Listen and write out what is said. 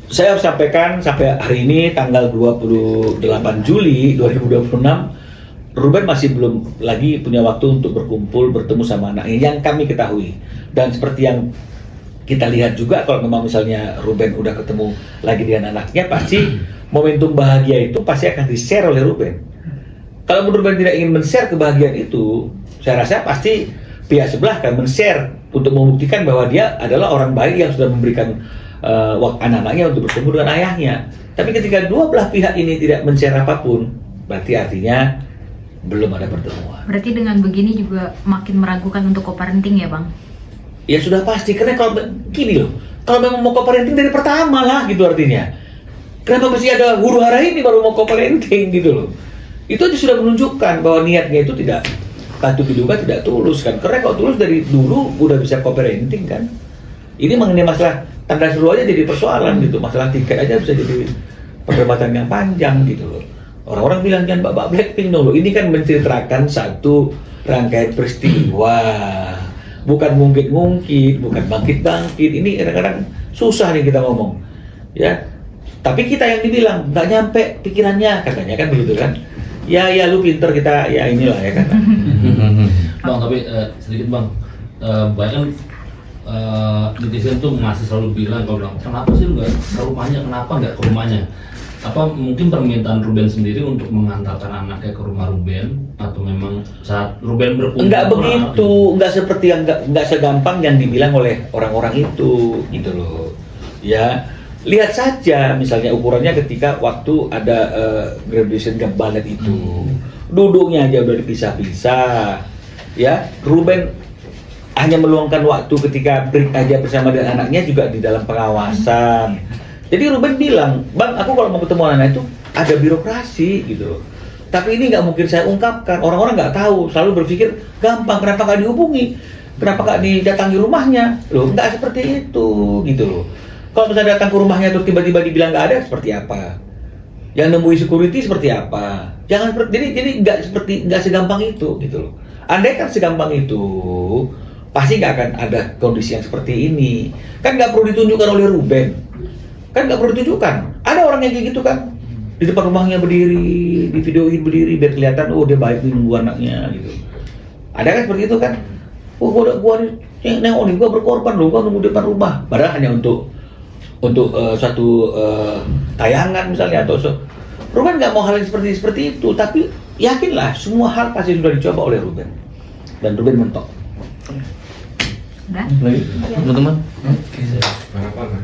saya harus sampaikan sampai hari ini tanggal 28 Juli 2026 Ruben masih belum lagi punya waktu untuk berkumpul, bertemu sama anaknya yang kami ketahui. Dan seperti yang kita lihat juga, kalau memang misalnya Ruben udah ketemu lagi dengan anaknya, pasti momentum bahagia itu pasti akan di-share oleh Ruben. Kalau Ruben tidak ingin men-share kebahagiaan itu, saya rasa pasti pihak sebelah akan men-share untuk membuktikan bahwa dia adalah orang baik yang sudah memberikan anak-anaknya untuk bertemu dengan ayahnya. Tapi ketika dua belah pihak ini tidak men-share apapun, berarti artinya belum ada pertemuan. Berarti dengan begini juga makin meragukan untuk co-parenting ya, Bang? Ya sudah pasti, karena kalau gini loh, kalau memang mau co-parenting dari pertama lah gitu artinya. Kenapa mesti ada huru hara ini baru mau co-parenting gitu loh? Itu aja sudah menunjukkan bahwa niatnya itu tidak, patut diduga tidak tulus kan. Karena kalau tulus dari dulu udah bisa co-parenting kan. Ini mengenai masalah tanda seru aja jadi persoalan gitu, masalah tiket aja bisa jadi perdebatan yang panjang gitu loh. Orang-orang bilang kan Bapak Blackpink dong loh, ini kan menceritakan satu rangkaian peristiwa, bukan ngungkit-ngungkit, bukan bangkit-bangkit. Ini kadang-kadang susah nih kita ngomong, ya. Tapi kita yang dibilang nggak nyampe pikirannya, katanya kan begitu kan? Ya lu pinter, kita ya inilah ya kan. Bang, tapi sedikit Bang, banyak kan netizen tuh masih selalu bilang, kalau bilang kenapa sih nggak ke rumahnya, kenapa nggak ke rumahnya? Apa mungkin permintaan Ruben sendiri untuk mengantarkan anaknya ke rumah Ruben, atau memang saat Ruben berkumpul? Enggak begitu, enggak seperti yang enggak segampang yang dibilang oleh orang-orang itu gitu loh. Ya, lihat saja misalnya ukurannya ketika waktu ada graduation ballet itu. Duduknya aja udah dipisah-pisah. Ya, Ruben hanya meluangkan waktu ketika break aja bersama dengan anaknya juga di dalam pengawasan. Jadi Ruben bilang, Bang, aku kalau mau ketemu anak itu ada birokrasi gitu loh. Tapi ini nggak mungkin saya ungkapkan, orang-orang nggak tahu, selalu berpikir gampang, kenapa nggak dihubungi, kenapa nggak didatangi rumahnya, loh nggak seperti itu gitu loh. Kalau misalnya datang ke rumahnya terus tiba-tiba dibilang nggak ada, seperti apa? Yang nemui security seperti apa? Jangan seperti, jadi nggak segampang itu gitu loh. Andai kan segampang itu, pasti nggak akan ada kondisi yang seperti ini. Kan nggak perlu ditunjukkan oleh Ruben. Kan nggak perlu ditunjukkan, ada orang yang kayak gitu kan, di depan rumahnya berdiri, di videoin berdiri biar kelihatan, oh dia baik nih nunggu anaknya gitu. Ada kan seperti itu kan, oh gua nih nengok nih, gua berkorban loh, gua nunggu di depan rumah, padahal hanya untuk satu tayangan misalnya atau Ruben nggak mau hal yang seperti itu, tapi yakinlah semua hal pasti sudah dicoba oleh Ruben dan Ruben mentok. Udah? Lagi, teman-teman. Harapan.